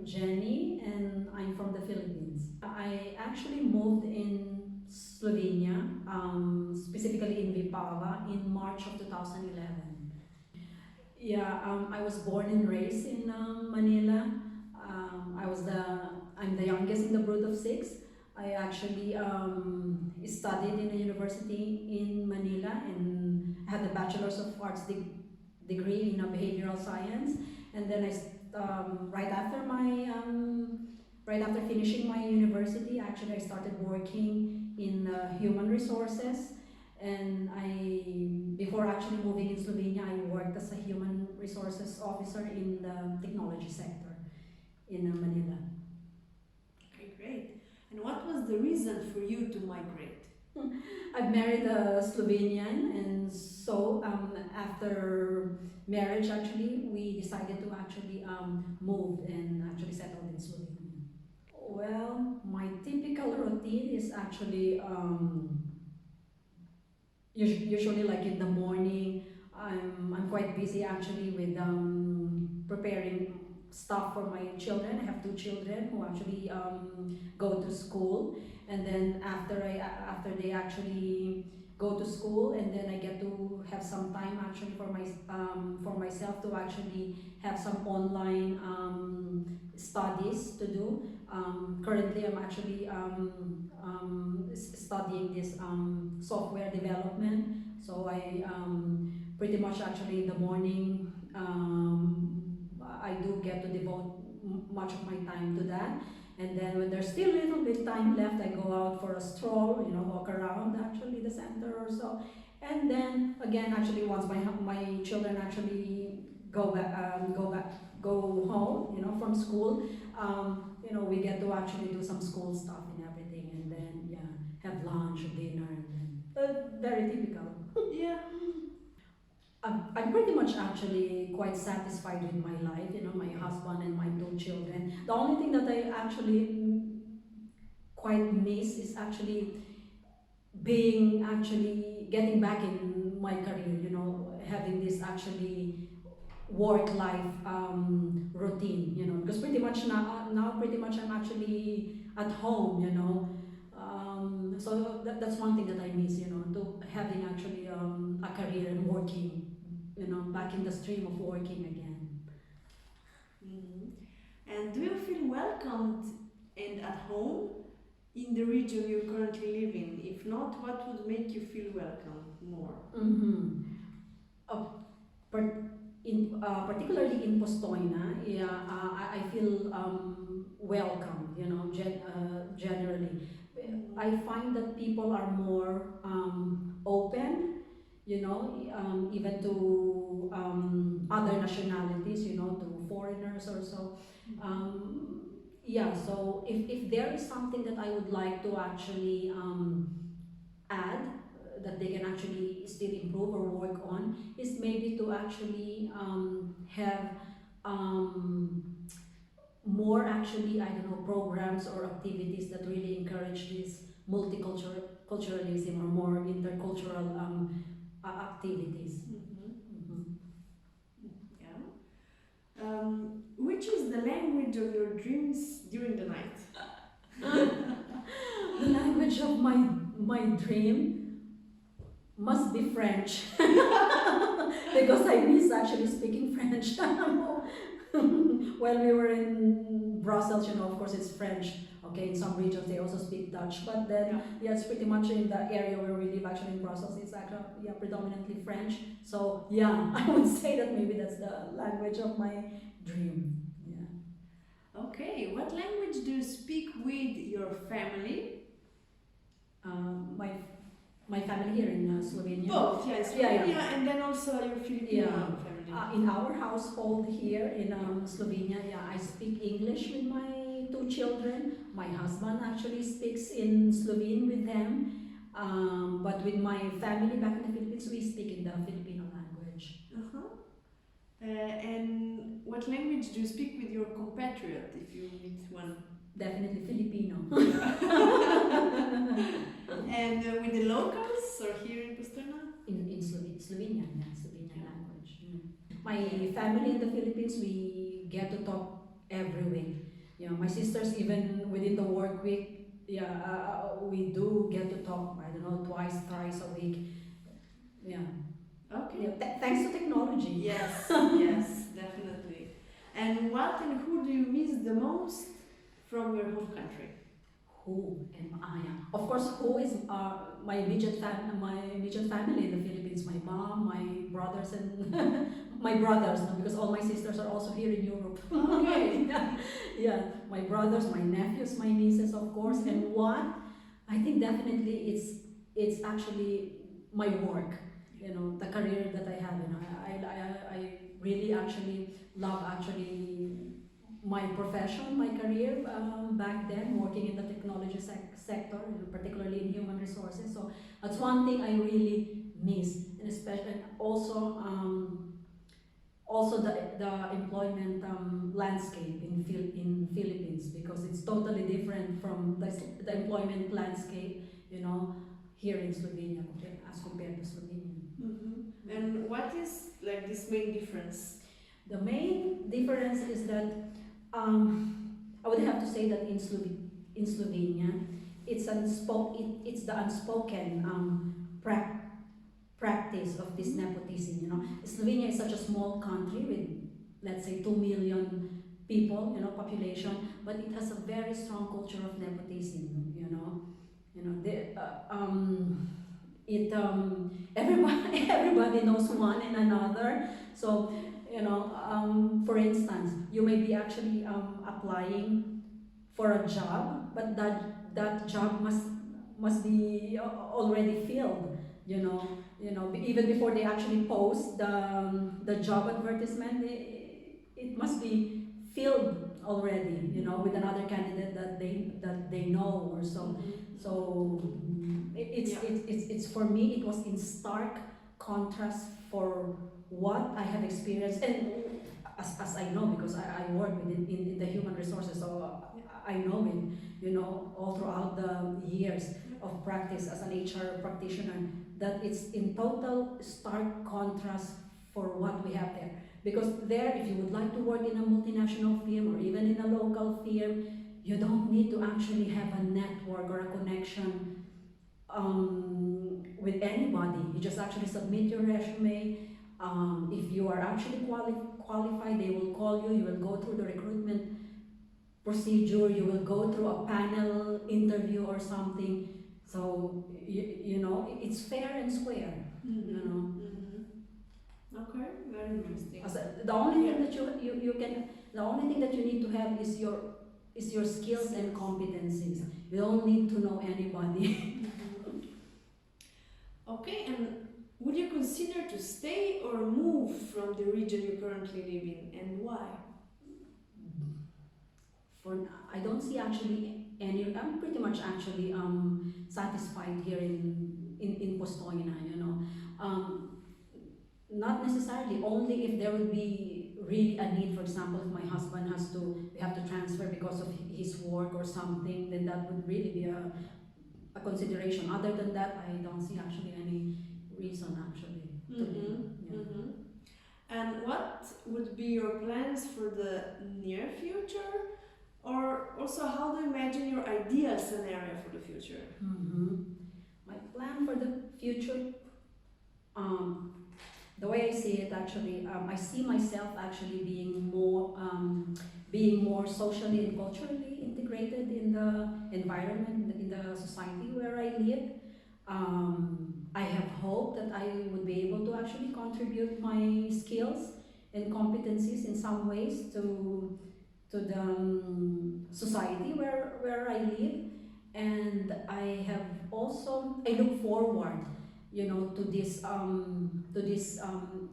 Jenny and I'm from the Philippines. I actually moved in Slovenia, specifically in Vipava, in March of 2011. Yeah, I was born and raised in Manila. I'm the youngest in the brood of six. I actually studied in a university in Manila and had a Bachelor's of Arts degree in behavioral science. And then right after finishing my university, actually I started working in human resources. And before actually moving in Slovenia, I worked as a human resources officer in the technology sector in Manila. Okay, great. And what was the reason for you to migrate? I've married a Slovenian, and so after marriage, actually, we decided to actually move and actually settle in Slovenia. Well, my typical routine is actually usually like in the morning. I'm quite busy actually with preparing stuff for my children. I have two children who actually go to school, and then after they actually go to school, and then I get to have some time actually for myself to actually have some online studies to do. Currently, I'm actually studying this software development. So I pretty much actually in the morning I do get to devote much of my time to that. And then when there's still a little bit time left, I go out for a stroll, walk around actually the center or so. And then again, actually once my children actually go home, from school, we get to actually do some school stuff and everything, and then have lunch, dinner, and then very typical. Yeah. I'm pretty much actually quite satisfied with my life, my husband and my two children. The only thing that I actually quite miss is actually getting back in my career, having this actually work-life routine, because pretty much now pretty much I'm actually at home, so that's one thing that I miss, to having actually a career and working, back in the stream of working again. Mm-hmm. And do you feel welcomed and at home in the region you currently live in? If not, what would make you feel welcome more? Mm-hmm. Particularly in Postojna, I feel welcome, generally. I find that people are more open, even to other nationalities, to foreigners or so. So if there is something that I would like to actually add, that they can actually still improve or work on, is maybe to actually have more actually, programs or activities that really encourage this multiculturalism or more intercultural activities. Which is the language of your dreams during the night? The language of my dream must be French. Because I miss actually speaking French. When we were in Brussels, of course it's French. Okay, in some regions they also speak Dutch, but then it's pretty much in the area where we live actually in Brussels, it's actually predominantly French. So I would say that maybe that's the language of my dream. Okay, what language do you speak with your family? My family here in Slovenia. Both, yes. Slovenia, and then also your Filipino family. In our household here in Slovenia, I speak English with my two children. My husband actually speaks in Slovene with them. But with my family back in the Philippines, we speak in the Filipino language. And what language do you speak with your compatriot, if you meet one? Definitely Filipino. And with the locals, or here in Postojna? In Slovenian language. My family in the Philippines, we get to talk every week. Yeah, my sisters, even within the work week, yeah, we do get to talk, I don't know, twice, thrice a week. Yeah. Okay. Yeah, thanks to technology. Yes, yes, definitely. And what and who do you miss the most from your home country? Who am I? Of course, who is my immediate family in the Philippines? My mom, my brothers, and my brothers. No, because all my sisters are also here in Europe. Okay. Yeah, yeah, my brothers, my nephews, my nieces, of course. And what I think definitely it's actually my work. You know, the career that I have. You know, I really actually love my profession, my career back then, working in the technology sector, particularly in human resources. So that's one thing I really miss, and especially and also the employment landscape in Philippines, because it's totally different from the employment landscape, you know, here in Slovenia as compared to Slovenia. Mm-hmm. And what is like this main difference? The main difference is that I would have to say that in Slovenia, it's the unspoken practice of this nepotism. You know, Slovenia is such a small country with, let's say, 2 million people, you know, population, but it has a very strong culture of nepotism. You know, everybody everybody knows one and another. So you know, for instance, you may be actually applying for a job, but that job must be already filled. Even before they actually post the job advertisement, it must be filled already. You know, with another candidate that they know or so. So it's for me it was in stark contrast for what I have experienced, and as I know, because I work in the human resources, so I know it, all throughout the years of practice as an HR practitioner, that it's in total stark contrast for what we have there. Because there, if you would like to work in a multinational firm or even in a local firm, you don't need to actually have a network or a connection with anybody. You just actually submit your resume. If you are actually qualified, they will call you. You will go through the recruitment procedure. You will go through a panel interview or something. So it's fair and square. Okay, very interesting. The only thing that you can, the only thing that you need to have is your skills and competencies. You don't need to know anybody. Okay, and would you consider to stay or move from the region you currently live in, and why? I don't see actually any. I'm pretty much actually satisfied here in Postojna. Not necessarily. Only if there would be really a need. For example, if my husband we have to transfer because of his work or something, then that would really be a consideration. Other than that, I don't see actually any reason actually. And what would be your plans for the near future? Or also, how do you imagine your ideal scenario for the future? My plan for the future, the way I see it actually, I see myself actually being more socially and culturally integrated in the environment, in the society where I live. I have hope that I would be able to actually contribute my skills and competencies in some ways to the society where I live. And I look forward, to these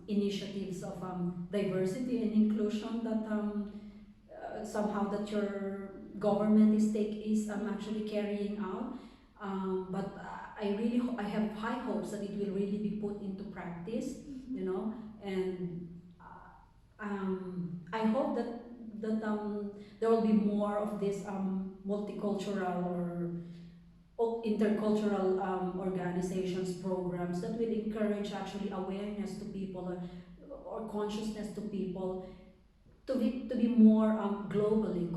initiatives of diversity and inclusion that somehow that your government is actually carrying out. But I have high hopes that it will really be put into practice, and I hope that there will be more of this multicultural or intercultural organizations, programs that will encourage actually awareness to people, or consciousness to people to be more globally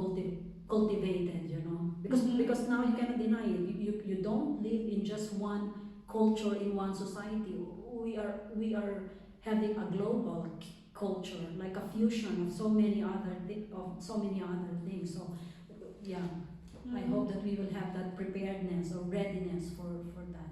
now you cannot deny it. You don't live in just one culture, in one society. We are having a global culture, like a fusion of so many other things. So yeah, I hope that we will have that preparedness or readiness for that.